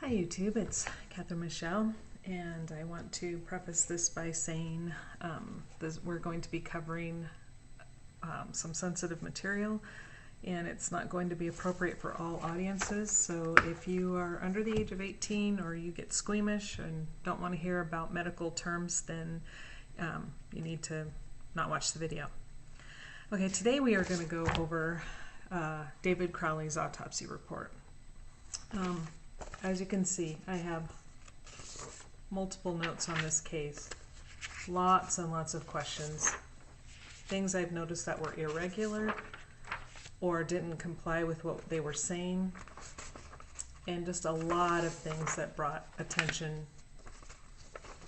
Hi YouTube, it's Catherine Michelle, and I want to preface this by saying we're going to be covering some sensitive material, and it's not going to be appropriate for all audiences. So if you are under the age of 18 or you get squeamish and don't want to hear about medical terms, then you need to not watch the video. Okay, today we are going to go over David Crowley's autopsy report. As you can see, I have multiple notes on this case, lots and lots of questions, things I've noticed that were irregular or didn't comply with what they were saying, and just a lot of things that brought attention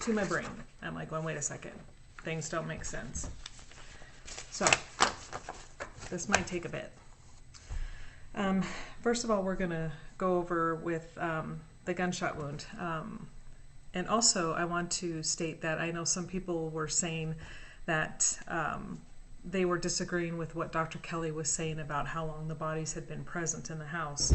to my brain. I'm like, well, wait a second, things don't make sense. So this might take a bit. First of all, we're going to go over with the gunshot wound. And also, I want to state that I know some people were saying that they were disagreeing with what Dr. Kelly was saying about how long the bodies had been present in the house.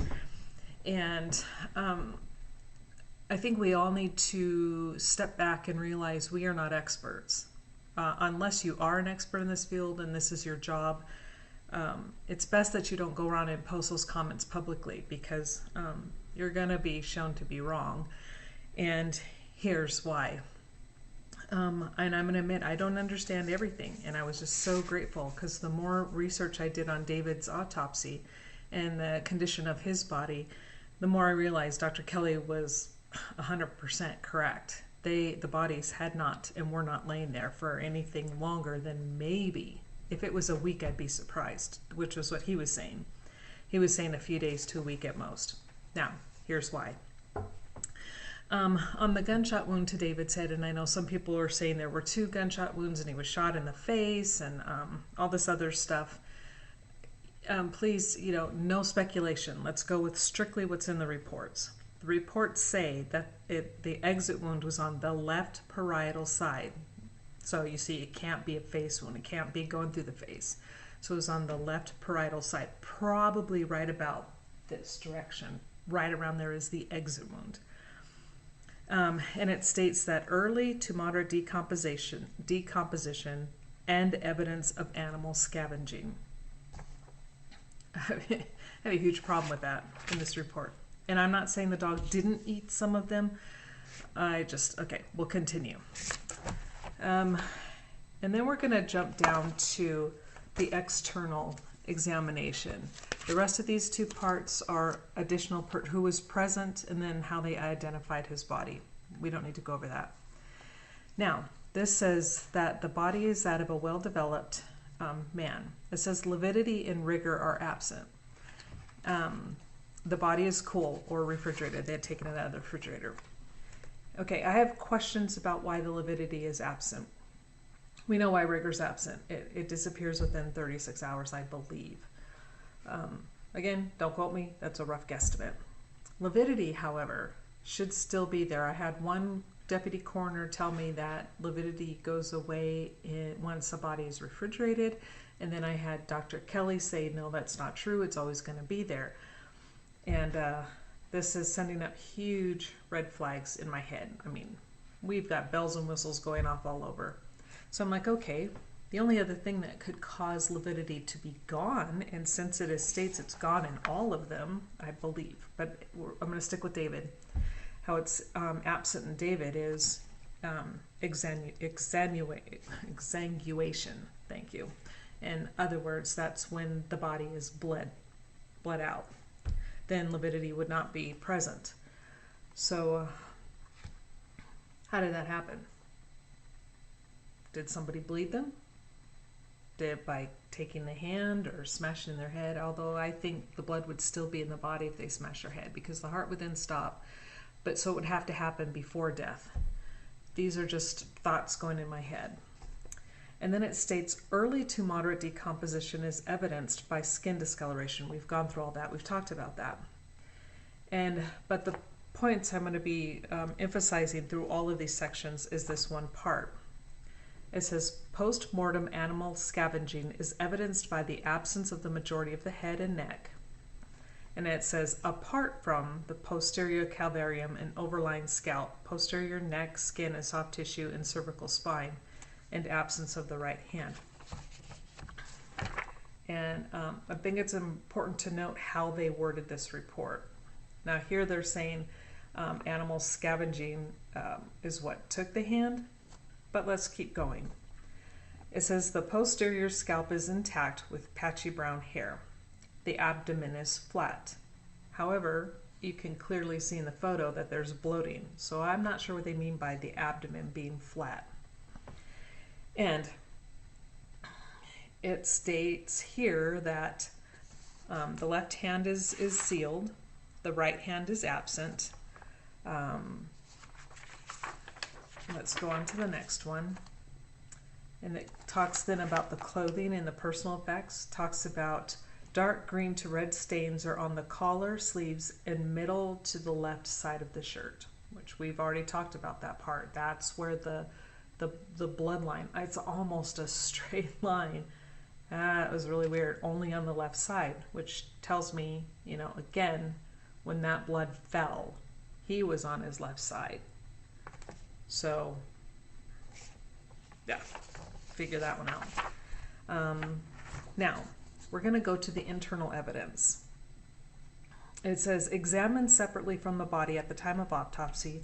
And I think we all need to step back and realize we are not experts. Unless you are an expert in this field and this is your job, it's best that you don't go around and post those comments publicly, because you're going to be shown to be wrong. And here's why. And I'm going to admit I don't understand everything, and I was just so grateful because the more research I did on David's autopsy and the condition of his body, the more I realized Dr. Kelly was 100% correct. The bodies had not and were not laying there for anything longer than maybe, if it was a week, I'd be surprised, which was what he was saying. He was saying a few days to a week at most. Now, here's why. On the gunshot wound to David's head, and I know some people are saying there were 2 gunshot wounds and he was shot in the face and all this other stuff. Please, no speculation. Let's go with strictly what's in the reports. The reports say that the exit wound was on the left parietal side. So you see, it can't be a face wound. It can't be going through the face. So it was on the left parietal side, probably right about this direction. Right around there is the exit wound. And it states that early to moderate decomposition and evidence of animal scavenging. I have a huge problem with that in this report. And I'm not saying the dog didn't eat some of them. Okay, we'll continue. And then we're going to jump down to the external examination. The rest of these 2 parts are additional who was present and then how they identified his body. We don't need to go over that. Now, this says that the body is that of a well-developed man. It says lividity and rigor are absent. The body is cool or refrigerated. They had taken it out of the refrigerator. Okay, I have questions about why the lividity is absent. We know why rigor is absent. It disappears within 36 hours, I believe. Again, don't quote me. That's a rough guesstimate. Lividity, however, should still be there. I had one deputy coroner tell me that lividity goes away once a body is refrigerated, and then I had Dr. Kelly say, no, that's not true. It's always going to be there. And this is sending up huge red flags in my head. I mean, we've got bells and whistles going off all over. So I'm like, okay, the only other thing that could cause lividity to be gone, and since it states it's gone in all of them, I believe, but I'm going to stick with David. How it's absent in David is exsanguation. Thank you. In other words, that's when the body is bled out. Then lividity would not be present. So how did that happen? Did somebody bleed them? Did it by taking the hand or smashing their head? Although I think the blood would still be in the body if they smashed their head, because the heart would then stop. But so it would have to happen before death. These are just thoughts going in my head. And then it states early to moderate decomposition is evidenced by skin discoloration. We've gone through all that. We've talked about that. But the points I'm going to be emphasizing through all of these sections is this one part. It says post-mortem animal scavenging is evidenced by the absence of the majority of the head and neck, And it says, apart from the posterior calvarium and overlying scalp, posterior neck, skin, and soft tissue, and cervical spine, and absence of the right hand. And I think it's important to note how they worded this report. Now here they're saying animal scavenging is what took the hand, but let's keep going. It says the posterior scalp is intact with patchy brown hair. The abdomen is flat. However, you can clearly see in the photo that there's bloating, so I'm not sure what they mean by the abdomen being flat. And it states here that the left hand is sealed, the right hand is absent. Let's go on to the next one. And it talks then about the clothing and the personal effects. Talks about dark green to red stains are on the collar, sleeves, and middle to the left side of the shirt, which we've already talked about that part. That's where the bloodline, it's almost a straight line. It was really weird, only on the left side, which tells me, you know, again, when that blood fell, he was on his left side. So, yeah, figure that one out. Now, we're going to go to the internal evidence. It says, examined separately from the body at the time of autopsy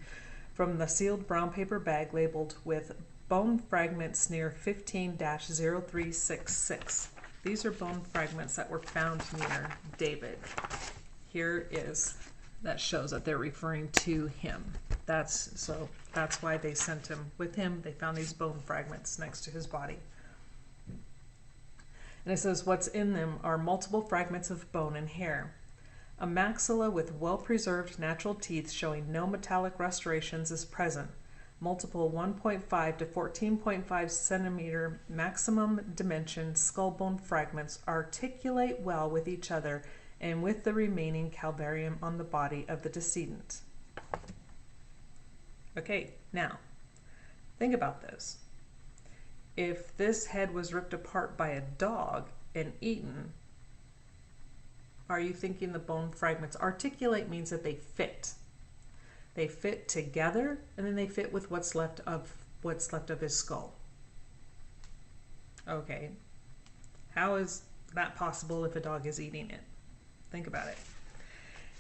from the sealed brown paper bag labeled with bone fragments near 15-0366. These are bone fragments that were found near David. Here is, that shows that they're referring to him. That's why they sent him with him. They found these bone fragments next to his body. And it says what's in them are multiple fragments of bone and hair. A maxilla with well-preserved natural teeth showing no metallic restorations is present. Multiple 1.5 to 14.5 centimeter maximum dimension skull bone fragments articulate well with each other and with the remaining calvarium on the body of the decedent. Okay, now, think about this. If this head was ripped apart by a dog and eaten, are you thinking the bone fragments articulate means that they fit? They fit together, and then they fit with what's left of his skull. Okay, how is that possible if a dog is eating it? Think about it.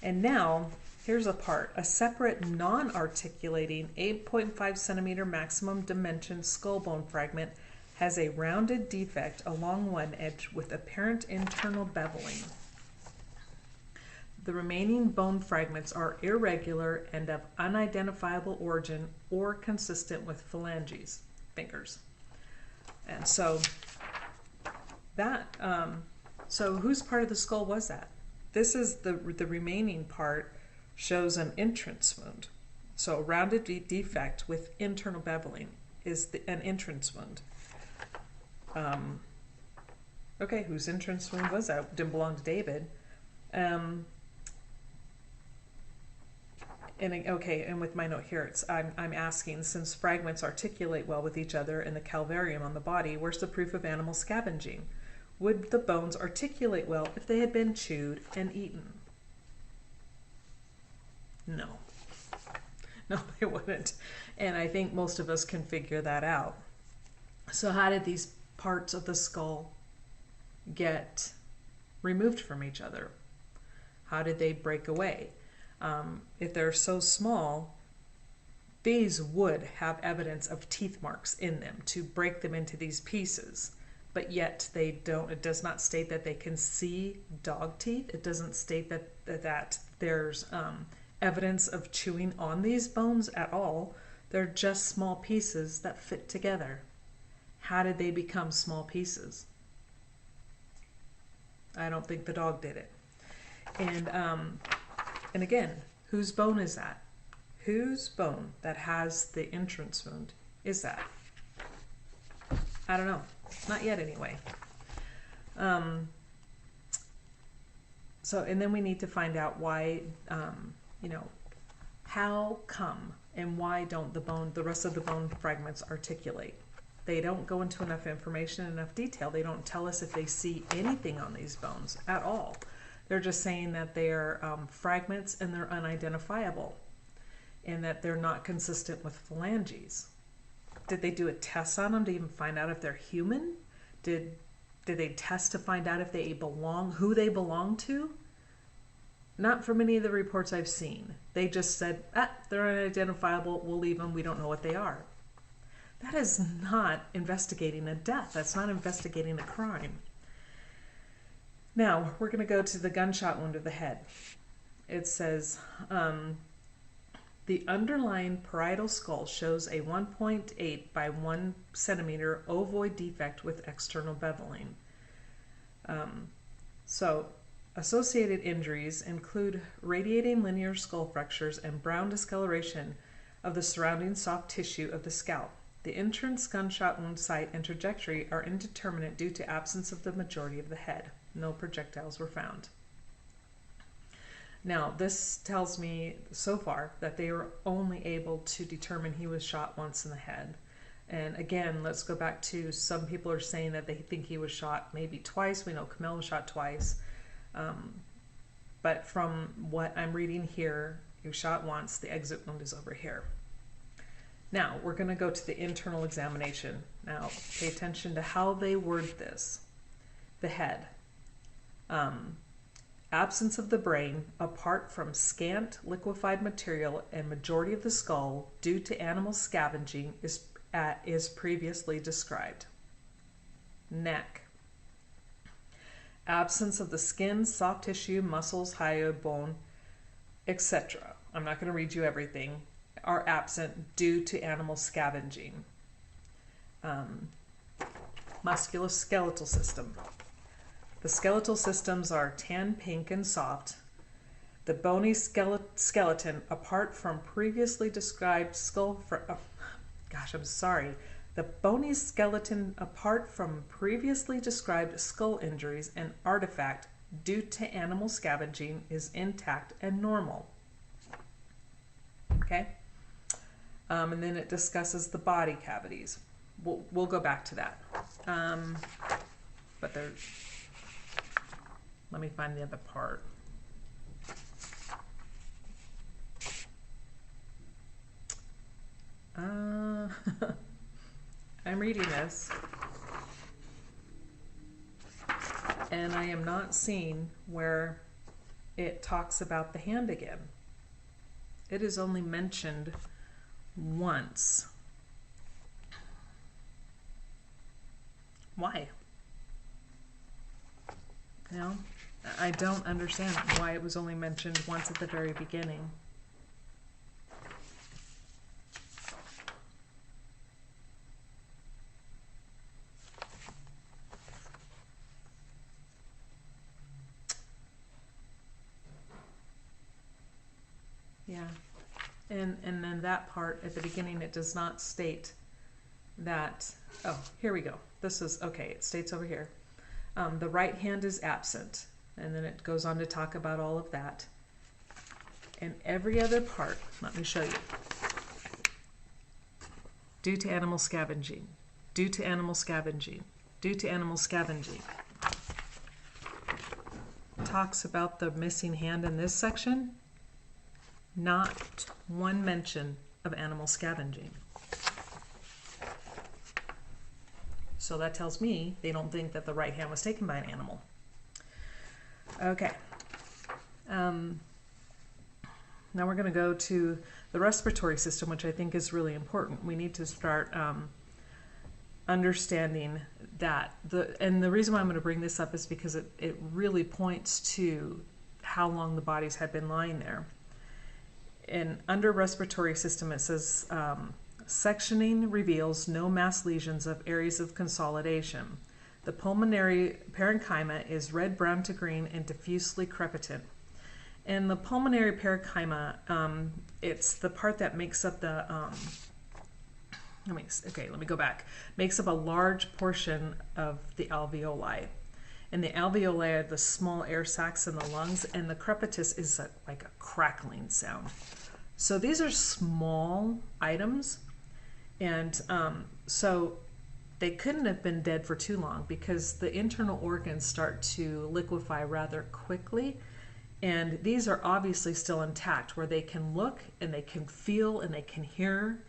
And now, here's a part. A separate non-articulating 8.5 centimeter maximum dimension skull bone fragment has a rounded defect along one edge with apparent internal beveling. The remaining bone fragments are irregular and of unidentifiable origin or consistent with phalanges, fingers. And so that, so whose part of the skull was that? This is the remaining part shows an entrance wound. So a rounded defect with internal beveling is an entrance wound. Okay, whose entrance wound was that? Didn't belong to David. And with my note here, it's I'm asking, since fragments articulate well with each other in the calvarium on the body, where's the proof of animal scavenging? Would the bones articulate well if they had been chewed and eaten? No. No, they wouldn't. And I think most of us can figure that out. So how did these parts of the skull get removed from each other? How did they break away? If they're so small, these would have evidence of teeth marks in them to break them into these pieces, but yet they don't. It does not state that they can see dog teeth. It doesn't state that there's evidence of chewing on these bones at all. They're just small pieces that fit together. How did they become small pieces? I don't think the dog did it. And again, whose bone is that? Whose bone that has the entrance wound is that? I don't know. Not yet anyway. And then we need to find out why, how come and why don't the rest of the bone fragments articulate? They don't go into enough information, enough detail. They don't tell us if they see anything on these bones at all. They're just saying that they are fragments and they're unidentifiable, and that they're not consistent with phalanges. Did they do a test on them to even find out if they're human? Did they test to find out if they belong, who they belong to? Not from any of the reports I've seen. They just said, they're unidentifiable, we'll leave them, we don't know what they are. That is not investigating a death. That's not investigating a crime. Now, we're going to go to the gunshot wound of the head. It says, the underlying parietal skull shows a 1.8 by 1 centimeter ovoid defect with external beveling. So, associated injuries include radiating linear skull fractures and brown discoloration of the surrounding soft tissue of the scalp. The entrance gunshot wound site and trajectory are indeterminate due to absence of the majority of the head. No projectiles were found. Now, this tells me so far that they were only able to determine he was shot once in the head. And again, let's go back to, some people are saying that they think he was shot maybe twice. We know Camille was shot twice. But from what I'm reading here, he was shot once. The exit wound is over here. Now, we're going to go to the internal examination. Now, pay attention to how they word this. The head. Absence of the brain, apart from scant liquefied material and majority of the skull due to animal scavenging, is previously described. Neck. Absence of the skin, soft tissue, muscles, hyoid bone, etc. I'm not going to read you everything. Are absent due to animal scavenging. Musculoskeletal system. The skeletal systems are tan, pink, and soft. The bony skeleton, apart from previously described The bony skeleton, apart from previously described skull injuries and artifact due to animal scavenging, is intact and normal. Okay? And then it discusses the body cavities. We'll go back to that. But there's... Let me find the other part. I'm reading this, and I am not seeing where it talks about the hand again. It is only mentioned once. Why? You know, I don't understand why it was only mentioned once at the very beginning. Yeah, and then that part at the beginning, it does not state that, oh, here we go. This is, okay, it states over here. The right hand is absent, and then it goes on to talk about all of that. And every other part, let me show you. Due to animal scavenging, due to animal scavenging, due to animal scavenging. Talks about the missing hand in this section. Not one mention of animal scavenging. So that tells me they don't think that the right hand was taken by an animal. Okay. Now we're going to go to the respiratory system, which I think is really important. We need to start understanding that. And the reason why I'm going to bring this up is because it really points to how long the bodies had been lying there. And under respiratory system, it says, sectioning reveals no mass lesions of areas of consolidation. The pulmonary parenchyma is red, brown to green, and diffusely crepitant. And the pulmonary parenchyma, it's the part that makes up the, let me go back. Makes up a large portion of the alveoli. And the alveoli are the small air sacs in the lungs, and the crepitus is like a crackling sound. So these are small items, and so they couldn't have been dead for too long because the internal organs start to liquefy rather quickly. And these are obviously still intact, where they can look and they can feel and they can hear.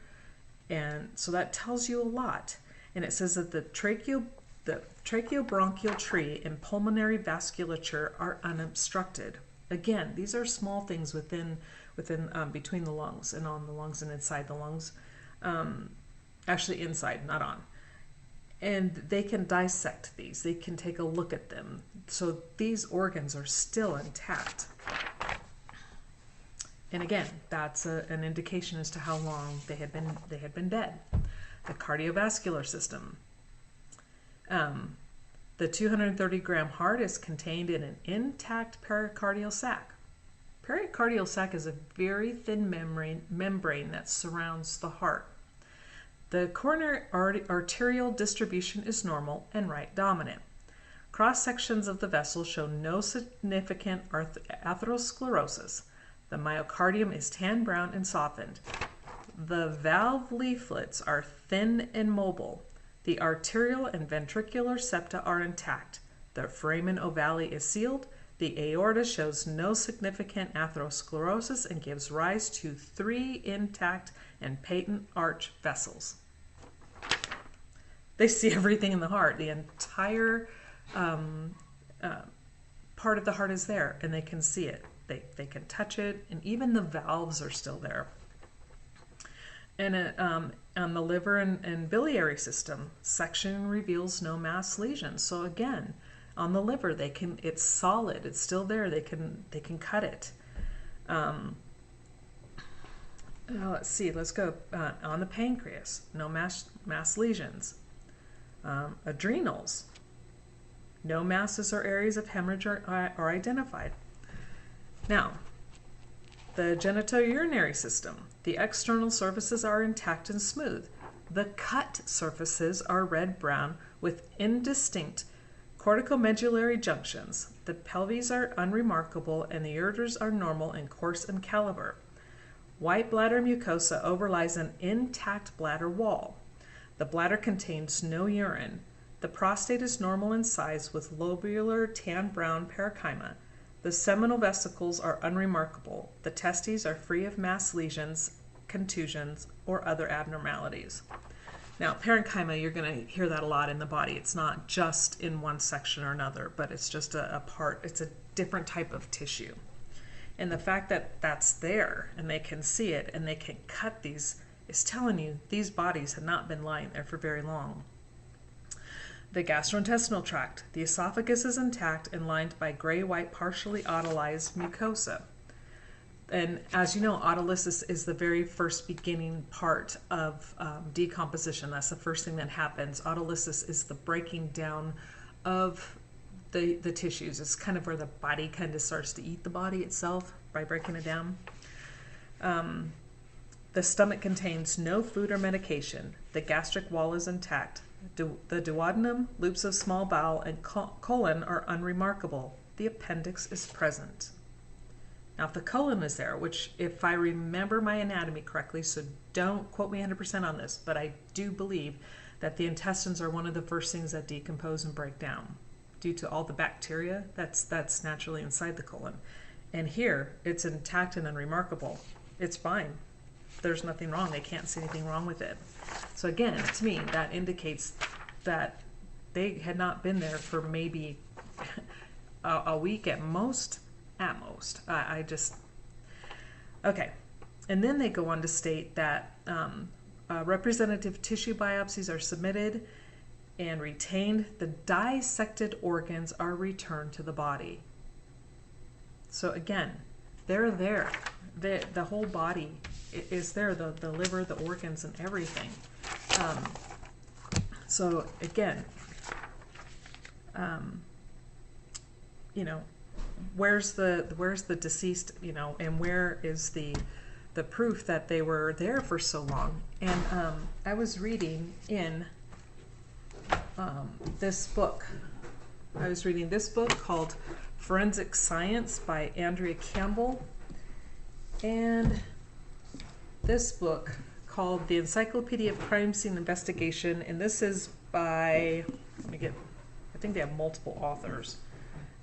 And so that tells you a lot. And it says that the tracheobronchial tree and pulmonary vasculature are unobstructed. Again, these are small things within between the lungs and on the lungs and inside the lungs. Actually inside, not on. And they can dissect these. They can take a look at them. So these organs are still intact. And again, that's an indication as to how long they had been dead. The cardiovascular system. The 230-gram heart is contained in an intact pericardial sac. Pericardial sac is a very thin membrane that surrounds the heart. The coronary arterial distribution is normal and right dominant. Cross sections of the vessel show no significant atherosclerosis. The myocardium is tan brown and softened. The valve leaflets are thin and mobile. The arterial and ventricular septa are intact. The foramen ovale is sealed. The aorta shows no significant atherosclerosis and gives rise to 3 intact and patent arch vessels. They see everything in the heart. The entire part of the heart is there, and they can see it. They can touch it, and even the valves are still there. And on the liver and biliary system, section reveals no mass lesions. So again, on the liver, it's solid. It's still there. They can cut it. Let's see. Let's go on the pancreas. No mass lesions. Adrenals. No masses or areas of hemorrhage are identified. Now, the genitourinary system. The external surfaces are intact and smooth. The cut surfaces are red-brown with indistinct corticomedullary junctions. The pelvis are unremarkable and the ureters are normal and coarse in caliber. White bladder mucosa overlies an intact bladder wall. The bladder contains no urine. The prostate is normal in size with lobular tan-brown parenchyma. The seminal vesicles are unremarkable. The testes are free of mass lesions, contusions, or other abnormalities. Now, parenchyma, you're going to hear that a lot in the body. It's not just in one section or another, but it's just a part. It's a different type of tissue. And the fact that that's there and they can see it and they can cut these is telling you these bodies have not been lying there for very long. The gastrointestinal tract. The esophagus is intact and lined by gray-white partially otolized mucosa. And as you know, autolysis is the very first beginning part of decomposition. That's the first thing that happens. Autolysis is the breaking down of the tissues. It's kind of where the body kind of starts to eat the body itself by breaking it down. The stomach contains no food or medication. The gastric wall is intact. The duodenum, loops of small bowel, and colon are unremarkable. The appendix is present. Now, if the colon is there, which if I remember my anatomy correctly, so don't quote me 100% on this, but I do believe that the intestines are one of the first things that decompose and break down due to all the bacteria that's naturally inside the colon. And here, it's intact and unremarkable. It's fine. There's nothing wrong. They can't see anything wrong with it. So again, to me, that indicates that they had not been there for maybe a week at most. Okay. And then they go on to state that representative tissue biopsies are submitted and retained. The dissected organs are returned to the body. So again, they're there. The whole body is there, the liver, the organs, and everything. So again, where's the deceased, and where is the proof that they were there for so long? And I was reading in this book. I was reading this book called Forensic Science by Andrea Campbell, and this book called The Encyclopedia of Crime Scene Investigation, and this is by, let me get, I think they have multiple authors.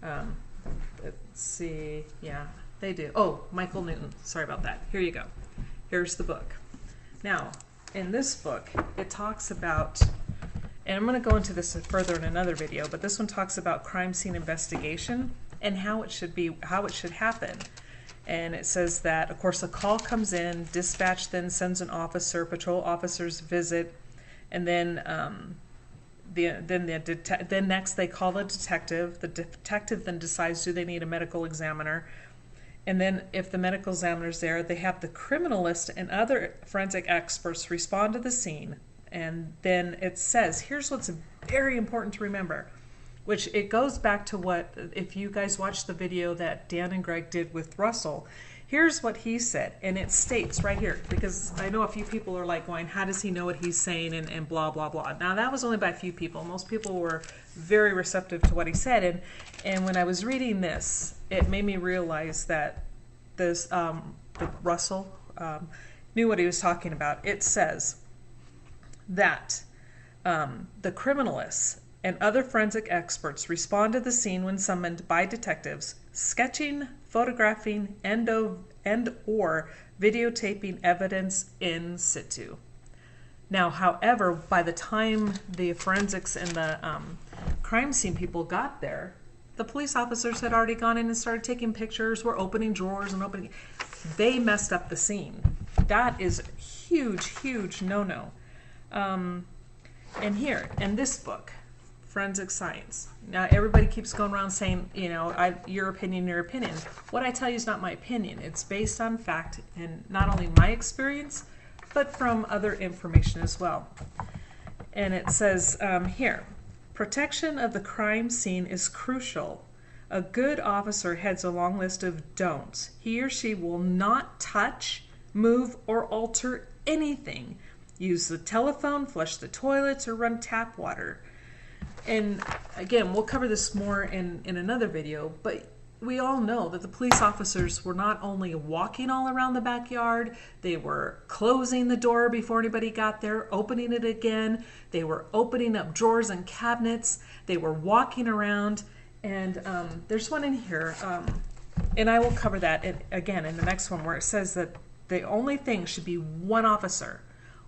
Let's see, yeah, they do. Oh, Michael Newton, sorry about that. Here you go. Here's the book. Now, in this book, it talks about, and I'm going to go into this further in another video, but this one talks about crime scene investigation and how it should happen. And it says that, of course, a call comes in, dispatch then sends an officer, patrol officers visit, and then then next they call the detective. The detective then decides, do they need a medical examiner? And then if the medical examiner's there, they have the criminalist and other forensic experts respond to the scene. And then it says, here's what's very important to remember, which it goes back to what, if you guys watched the video that Dan and Greg did with Russell, here's what he said, and it states right here, because I know a few people are like going, how does he know what he's saying, and blah, blah, blah. Now, that was only by a few people. Most people were very receptive to what he said, and when I was reading this, it made me realize that this Russell knew what he was talking about. It says that the criminalists and other forensic experts respond to the scene when summoned by detectives, sketching, photographing, and/or videotaping evidence in situ. Now, however, by the time the forensics and the crime scene people got there, the police officers had already gone in and started taking pictures, were opening drawers and opening. They messed up the scene. That is huge, huge no-no. And here, in this book, Forensic Science. Now, everybody keeps going around saying, you know, your opinion, your opinion. What I tell you is not my opinion. It's based on fact and not only my experience, but from other information as well. And it says here, protection of the crime scene is crucial. A good officer heads a long list of don'ts. He or she will not touch, move, or alter anything. Use the telephone, flush the toilets, or run tap water. And again, we'll cover this more in another video, but we all know that the police officers were not only walking all around the backyard, they were closing the door before anybody got there, opening it again, they were opening up drawers and cabinets, they were walking around, and there's one in here, and I will cover that again in the next one, where it says that the only thing should be one officer.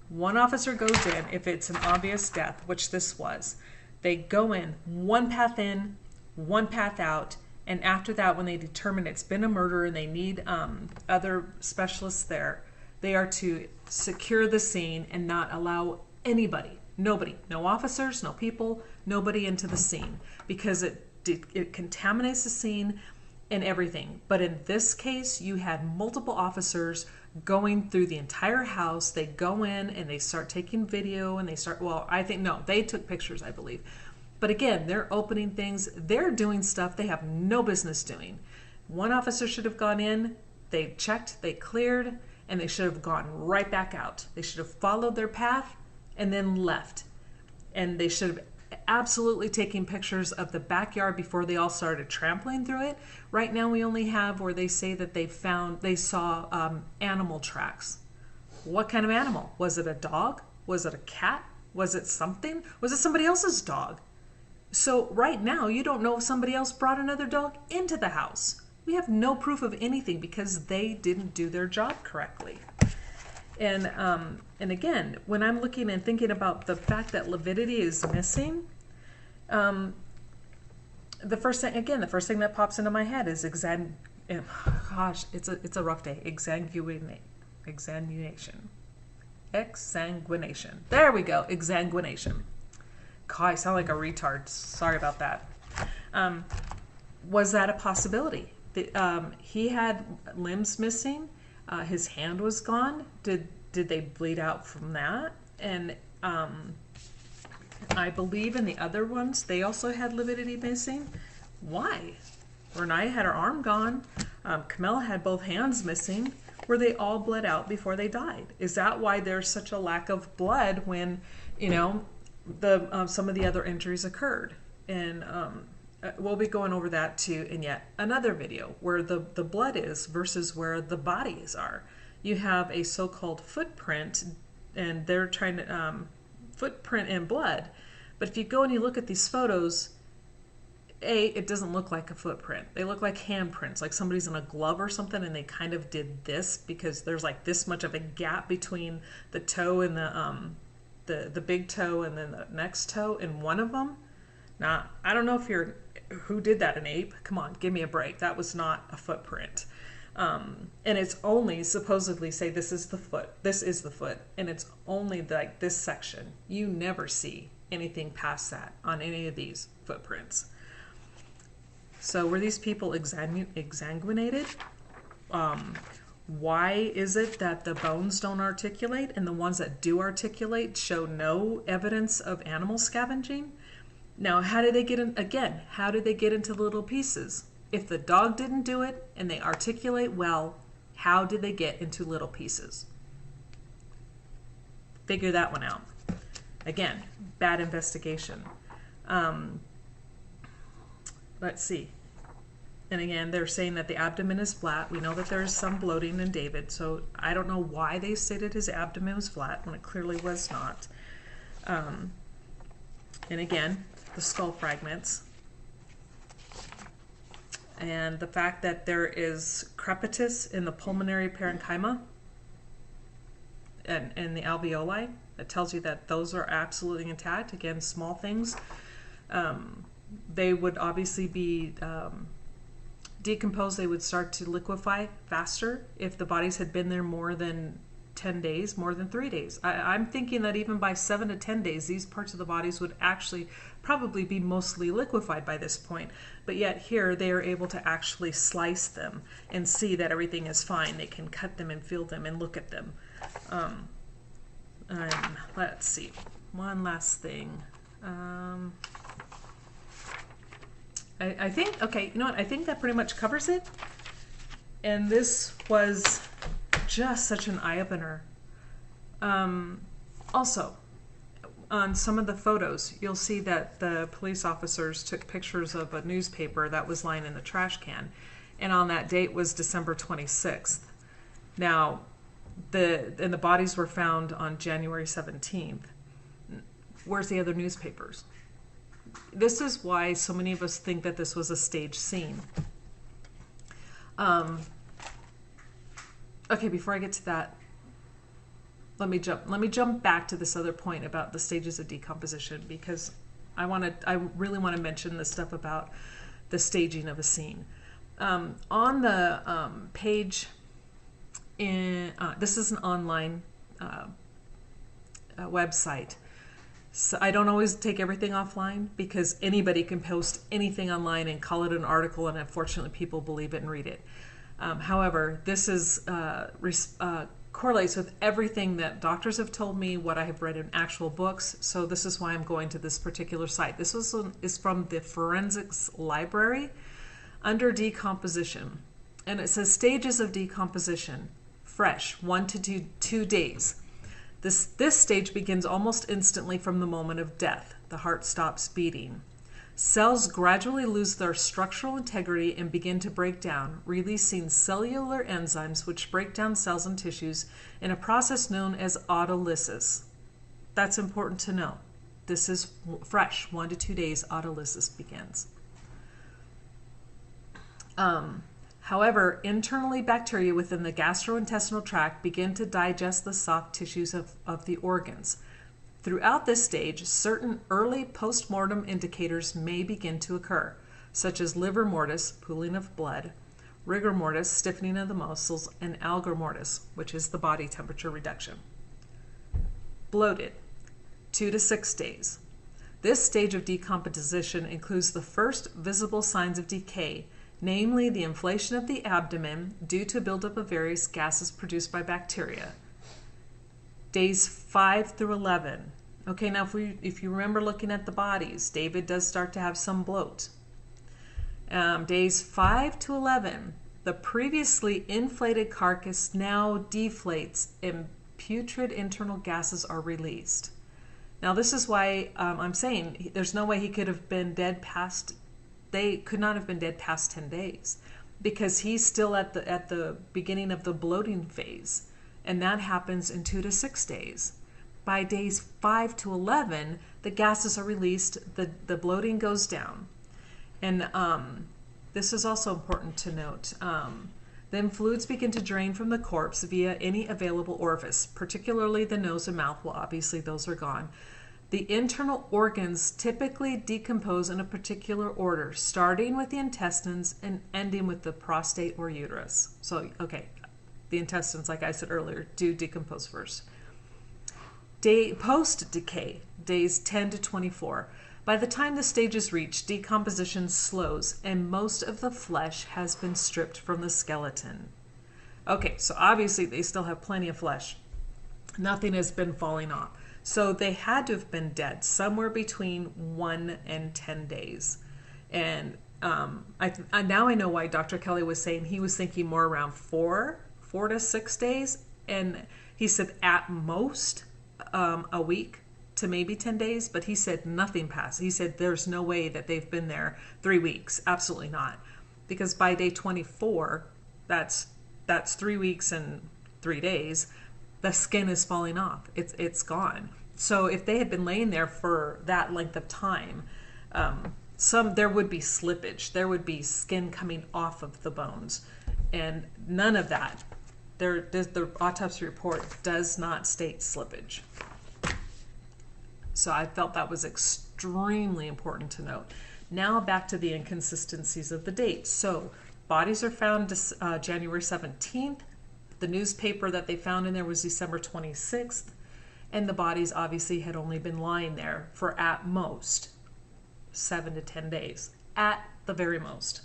One officer goes in if it's an obvious death, which this was. They go in, one path in, one path out, and after that, when they determine it's been a murder and they need other specialists there, they are to secure the scene and not allow anybody, nobody, no officers, no people, nobody into the scene, because it contaminates the scene and everything. But in this case, you had multiple officers going through the entire house. They go in and they start taking video and they start, well, I think, no, they took pictures, I believe. But again, they're opening things, they're doing stuff they have no business doing. One officer should have gone in, they checked, they cleared, and they should have gone right back out. They should have followed their path and then left. And they should have absolutely taken pictures of the backyard before they all started trampling through it. Right now we only have where they say that they saw animal tracks. What kind of animal? Was it a dog? Was it a cat? Was it something? Was it somebody else's dog? So right now you don't know if somebody else brought another dog into the house. We have no proof of anything because they didn't do their job correctly. And again, when I'm looking and thinking about the fact that lividity is missing, the first thing that pops into my head is it's a rough day. Exsanguination. There we go. Exsanguination. God, I sound like a retard. Sorry about that. Was that a possibility? He had limbs missing. His hand was gone. Did they bleed out from that? And I believe in the other ones, they also had lividity missing. Why? Renaya had her arm gone. Camilla had both hands missing. Were they all bled out before they died? Is that why there's such a lack of blood when, you know, some of the other injuries occurred? And we'll be going over that too in yet another video, where the blood is versus where the bodies are. You have a so-called footprint, and they're trying to footprint in blood, But if you go and you look at these photos, it doesn't look like a footprint. They look like handprints, like somebody's in a glove or something, and they kind of did this because there's like this much of a gap between the toe and the big toe and then the next toe in one of them. Now, I don't know who did that, an ape? Come on, give me a break. That was not a footprint. And it's only supposedly say this is the foot, and it's only like this section. You never see anything past that on any of these footprints. So were these people exsanguinated? Why is it that the bones don't articulate and the ones that do articulate show no evidence of animal scavenging? Now, how did they get in? Again, how did they get into little pieces? If the dog didn't do it and they articulate well, how did they get into little pieces? Figure that one out. Again, bad investigation. Let's see. And again, they're saying that the abdomen is flat. We know that there is some bloating in David, so I don't know why they stated his abdomen was flat when it clearly was not. And again, the skull fragments. And the fact that there is crepitus in the pulmonary parenchyma and the alveoli, that tells you that those are absolutely intact. Again, small things. They would obviously be decomposed. They would start to liquefy faster if the bodies had been there more than 10 days, more than 3 days. I'm thinking that even by 7 to 10 days, these parts of the bodies would actually probably be mostly liquefied by this point. But yet here they are able to actually slice them and see that everything is fine. They can cut them and feel them and look at them. Let's see. One last thing. I think, okay, you know what? I think that pretty much covers it. And this was just such an eye-opener. Also, on some of the photos, you'll see that the police officers took pictures of a newspaper that was lying in the trash can. And on that date was December 26th. Now, the bodies were found on January 17th. Where's the other newspapers? This is why so many of us think that this was a staged scene. Okay, before I get to that, let me jump back to this other point about the stages of decomposition, because I really want to mention this stuff about the staging of a scene. On the page in this is an online website. So I don't always take everything offline because anybody can post anything online and call it an article, and unfortunately people believe it and read it. However, this is correlates with everything that doctors have told me, what I have read in actual books, so this is why I'm going to this particular site. This is from the Forensics Library under decomposition, and it says stages of decomposition. Fresh, 1 to 2 days. This stage begins almost instantly from the moment of death. The heart stops beating. Cells gradually lose their structural integrity and begin to break down, releasing cellular enzymes which break down cells and tissues in a process known as autolysis. That's important to know. This is fresh, 1 to 2 days, autolysis begins. However, internally bacteria within the gastrointestinal tract begin to digest the soft tissues of the organs. Throughout this stage, certain early post-mortem indicators may begin to occur, such as livor mortis, pooling of blood, rigor mortis, stiffening of the muscles, and algor mortis, which is the body temperature reduction. Bloated, 2 to 6 days. This stage of decomposition includes the first visible signs of decay, namely the inflation of the abdomen due to buildup of various gases produced by bacteria. Days 5 through 11. Okay, now if you remember looking at the bodies, David does start to have some bloat. Days 5 to 11, the previously inflated carcass now deflates and putrid internal gases are released. Now this is why I'm saying there's no way he could have been dead past. They could not have been dead past 10 days because he's still at the beginning of the bloating phase, and that happens in 2 to 6 days. by days 5 to 11, the gases are released, the bloating goes down. And this is also important to note. Then fluids begin to drain from the corpse via any available orifice, particularly the nose and mouth. Well, obviously those are gone. The internal organs typically decompose in a particular order, starting with the intestines and ending with the prostate or uterus. So, okay, the intestines, like I said earlier, do decompose first. Post-decay, days 10 to 24. By the time the stage is reached, decomposition slows and most of the flesh has been stripped from the skeleton. Okay, so obviously they still have plenty of flesh. Nothing has been falling off. So they had to have been dead somewhere between 1 and 10 days. And now I know why Dr. Kelly was saying he was thinking more around 4 to 6 days. And he said at most a week to maybe 10 days, but he said nothing passed. He said there's no way that they've been there 3 weeks. Absolutely not. Because by day 24, that's 3 weeks and 3 days, the skin is falling off. It's gone. So if they had been laying there for that length of time, there would be slippage. There would be skin coming off of the bones. And none of that. The autopsy report does not state slippage. So I felt that was extremely important to note. Now back to the inconsistencies of the dates. So bodies are found January 17th. The newspaper that they found in there was December 26th. And the bodies obviously had only been lying there for at most 7 to 10 days. At the very most.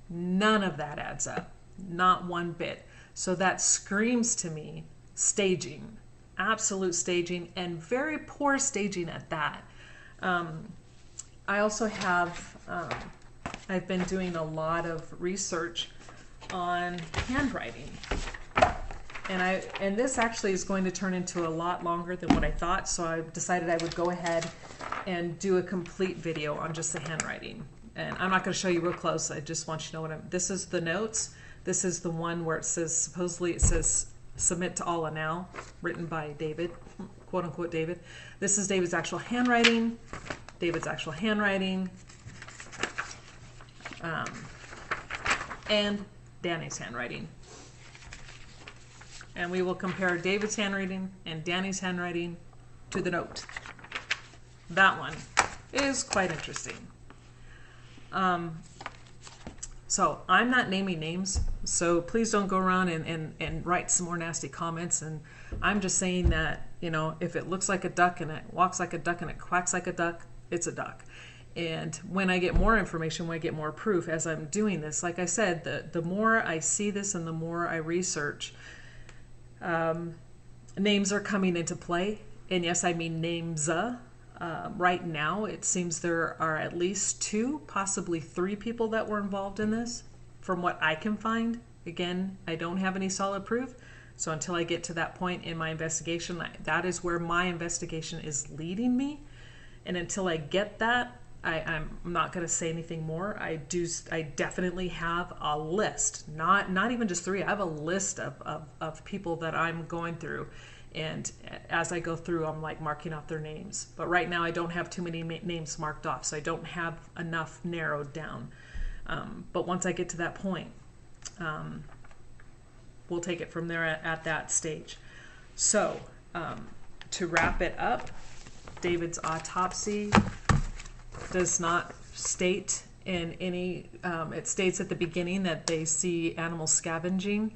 None of that adds up. Not one bit. So that screams to me staging. Absolute staging, and very poor staging at that. I also have, I've been doing a lot of research on handwriting. And this actually is going to turn into a lot longer than what I thought, so I decided I would go ahead and do a complete video on just the handwriting. And I'm not going to show you real close, I just want you to know this is the notes. This is the one where it says, supposedly it says, submit to Allah now, written by David, quote unquote David. This is David's actual handwriting, and Danny's handwriting. And we will compare David's handwriting and Danny's handwriting to the note. That one is quite interesting. So I'm not naming names, so please don't go around and write some more nasty comments. And I'm just saying that, you know, if it looks like a duck and it walks like a duck and it quacks like a duck, it's a duck. And when I get more information, when I get more proof as I'm doing this, like I said, the more I see this and the more I research, names are coming into play. And yes, I mean names. Right now, it seems there are at least 2, possibly 3 people that were involved in this, from what I can find. Again, I don't have any solid proof, so until I get to that point in my investigation, that is where my investigation is leading me. And until I get that, I'm not going to say anything more. I definitely have a list, not even just 3. I have a list of people that I'm going through. And as I go through, I'm like marking off their names. But right now I don't have too many names marked off, so I don't have enough narrowed down. But once I get to that point, we'll take it from there at that stage. So to wrap it up, David's autopsy does not state in any, it states at the beginning that they see animal scavenging.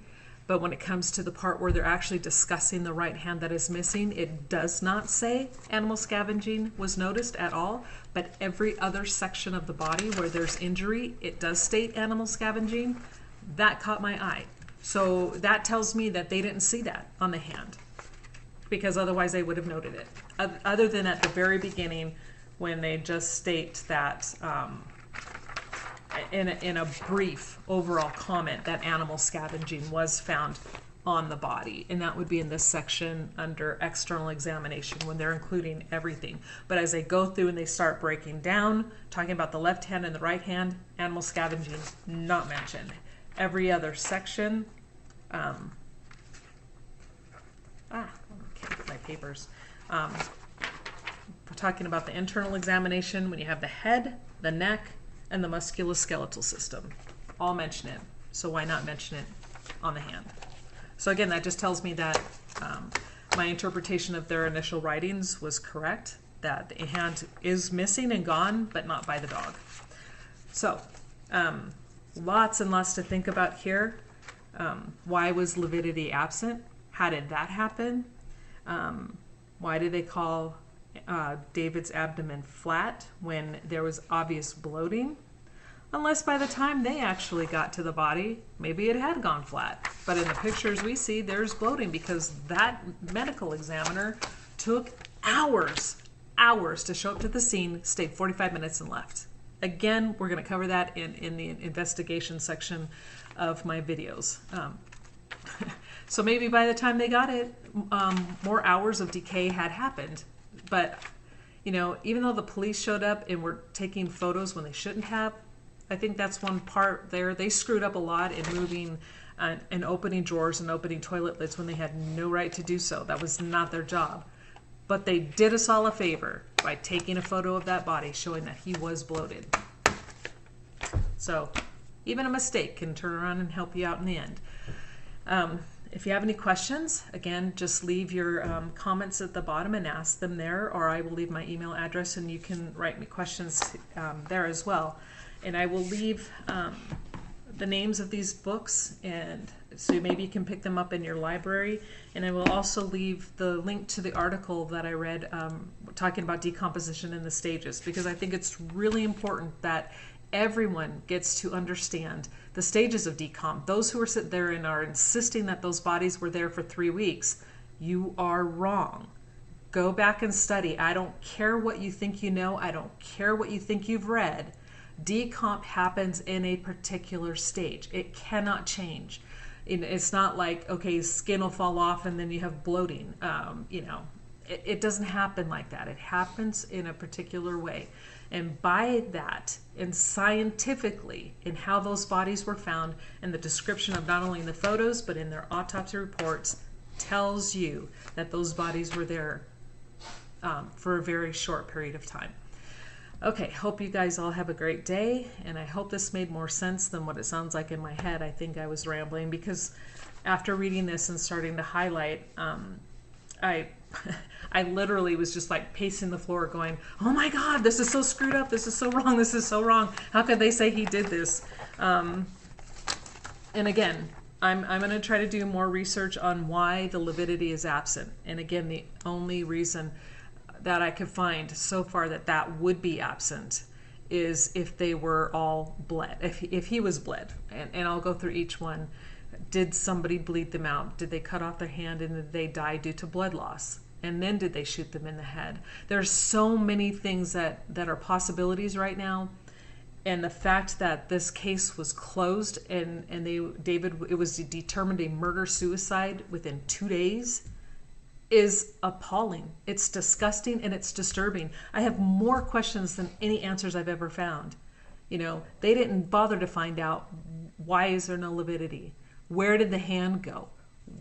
But when it comes to the part where they're actually discussing the right hand that is missing, it does not say animal scavenging was noticed at all. But every other section of the body where there's injury, it does state animal scavenging. That caught my eye. So that tells me that they didn't see that on the hand, because otherwise they would have noted it. Other than at the very beginning when they just state that in a brief overall comment that animal scavenging was found on the body, and that would be in this section under external examination when they're including everything. But as they go through and they start breaking down, talking about the left hand and the right hand, animal scavenging not mentioned. Every other section, my papers. We're talking about the internal examination when you have the head, the neck, and the musculoskeletal system. All mention it. So why not mention it on the hand? So again, that just tells me that my interpretation of their initial writings was correct, that the hand is missing and gone, but not by the dog. So lots and lots to think about here. Why was lividity absent? How did that happen? Why did they call David's abdomen flat when there was obvious bloating? Unless by the time they actually got to the body, maybe it had gone flat. But in the pictures we see, there's bloating because that medical examiner took hours to show up to the scene, stayed 45 minutes and left. Again, we're going to cover that in the investigation section of my videos. So maybe by the time they got it, more hours of decay had happened. But, you know, even though the police showed up and were taking photos when they shouldn't have, I think that's one part there. They screwed up a lot in moving and opening drawers and opening toilet lids when they had no right to do so. That was not their job. But they did us all a favor by taking a photo of that body showing that he was bloated. So even a mistake can turn around and help you out in the end. If you have any questions, again, just leave your comments at the bottom and ask them there, or I will leave my email address and you can write me questions there as well. And I will leave the names of these books, and so maybe you can pick them up in your library. And I will also leave the link to the article that I read talking about decomposition in the stages, because I think it's really important that everyone gets to understand the stages of decomp. Those who are sitting there and are insisting that those bodies were there for 3 weeks, you are wrong. Go back and study. I don't care what you think you know. I don't care what you think you've read. Decomp happens in a particular stage. It cannot change. It's not like, okay, skin will fall off and then you have bloating. You know, it doesn't happen like that. It happens in a particular way. And by that, and scientifically, in how those bodies were found, and the description of not only in the photos, but in their autopsy reports, tells you that those bodies were there for a very short period of time. Okay, hope you guys all have a great day, and I hope this made more sense than what it sounds like in my head. I think I was rambling because after reading this and starting to highlight, I literally was just like pacing the floor going, oh my God, this is so screwed up. This is so wrong. This is so wrong. How could they say he did this? And again, I'm going to try to do more research on why the lividity is absent. And again, the only reason that I could find so far that would be absent is if they were all bled, if he was bled. And I'll go through each one. Did somebody bleed them out? Did they cut off their hand and did they die due to blood loss? And then did they shoot them in the head? There's so many things that are possibilities right now. And the fact that this case was closed and it was determined a murder-suicide within 2 days is appalling. It's disgusting and it's disturbing. I have more questions than any answers I've ever found. You know, they didn't bother to find out, why is there no lividity? Where did the hand go?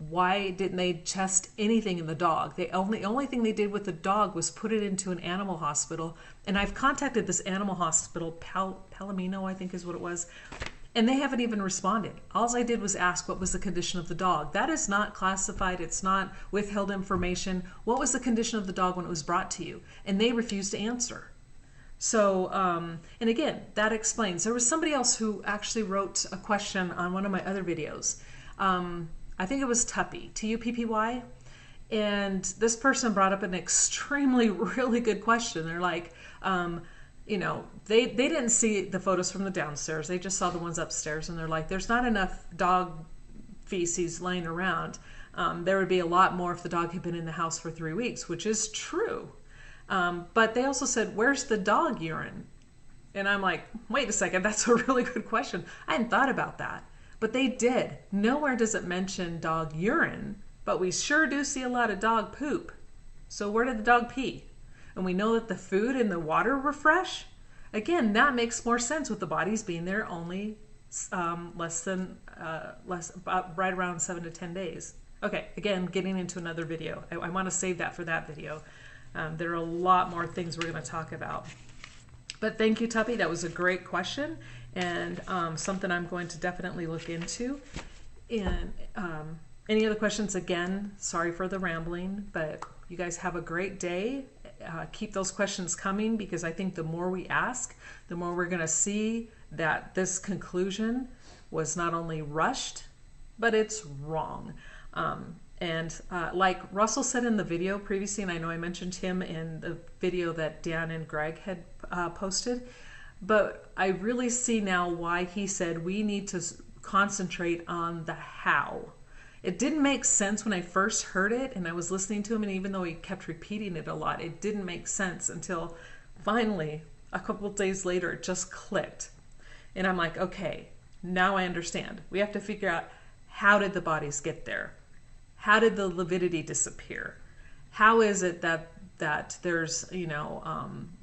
Why didn't they test anything in the dog? The only thing they did with the dog was put it into an animal hospital. And I've contacted this animal hospital, Palomino, I think is what it was, and they haven't even responded. All I did was ask what was the condition of the dog. That is not classified. It's not withheld information. What was the condition of the dog when it was brought to you? And they refused to answer. So, and again, that explains. There was somebody else who actually wrote a question on one of my other videos. I think it was Tuppy, Tuppy. And this person brought up an extremely, really good question. They're like, you know, they didn't see the photos from the downstairs. They just saw the ones upstairs. And they're like, there's not enough dog feces laying around. There would be a lot more if the dog had been in the house for 3 weeks, which is true. But they also said, where's the dog urine? And I'm like, wait a second, that's a really good question. I hadn't thought about that. But they did. Nowhere does it mention dog urine, but we sure do see a lot of dog poop. So where did the dog pee? And we know that the food and the water were fresh. Again, that makes more sense with the bodies being there only right around 7 to 10 days. Okay, again, getting into another video. I want to save that for that video. There are a lot more things we're going to talk about. But thank you, Tuppy. That was a great question, and something I'm going to definitely look into. And any other questions, again, sorry for the rambling, but you guys have a great day. Keep those questions coming, because I think the more we ask, the more we're going to see that this conclusion was not only rushed, but it's wrong. Like Russell said in the video previously, and I know I mentioned him in the video that Dan and Greg had posted, but I really see now why he said we need to concentrate on the how. It didn't make sense when I first heard it and I was listening to him, and even though he kept repeating it a lot, it didn't make sense until finally a couple of days later it just clicked. And I'm like, okay, now I understand. We have to figure out, how did the bodies get there? How did the lividity disappear? How is it that there's,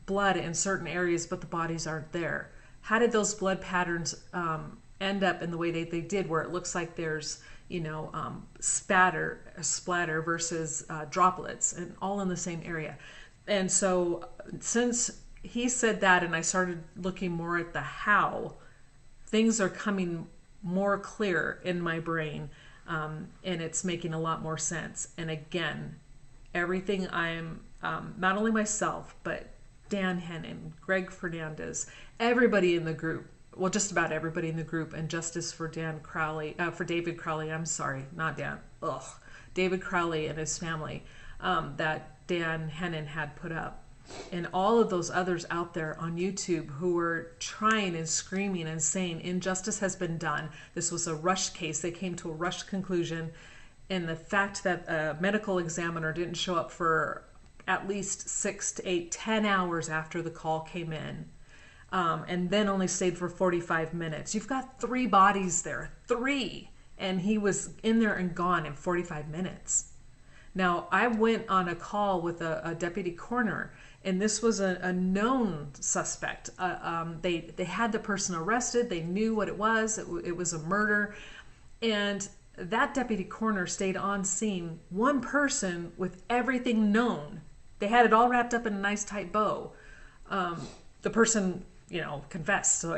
blood in certain areas but the bodies aren't there? How did those blood patterns end up in the way they did, where it looks like there's splatter versus droplets, and all in the same area? And so since he said that and I started looking more at the how, things are coming more clear in my brain, and it's making a lot more sense. And again, everything I'm not only myself, but Dan Hennon, Greg Fernandez, everybody in the group, well, just about everybody in the group, and justice for David Crowley, I'm sorry, not Dan, David Crowley and his family, that Dan Hennon had put up. And all of those others out there on YouTube who were trying and screaming and saying injustice has been done. This was a rushed case. They came to a rushed conclusion. And the fact that a medical examiner didn't show up for at least 6 to 8, 10 hours after the call came in, and then only stayed for 45 minutes. You've got 3 bodies there, 3. And he was in there and gone in 45 minutes. Now, I went on a call with a deputy coroner, and this was a known suspect. They had the person arrested. They knew what it was. It was a murder. And that deputy coroner stayed on scene, one person with everything known. They had it all wrapped up in a nice tight bow. The person, confessed. So,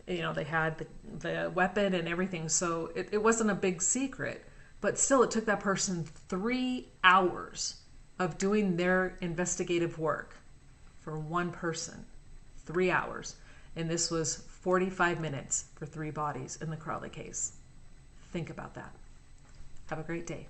they had the weapon and everything. So it wasn't a big secret. But still, it took that person 3 hours of doing their investigative work for one person. 3 hours. And this was 45 minutes for 3 bodies in the Crowley case. Think about that. Have a great day.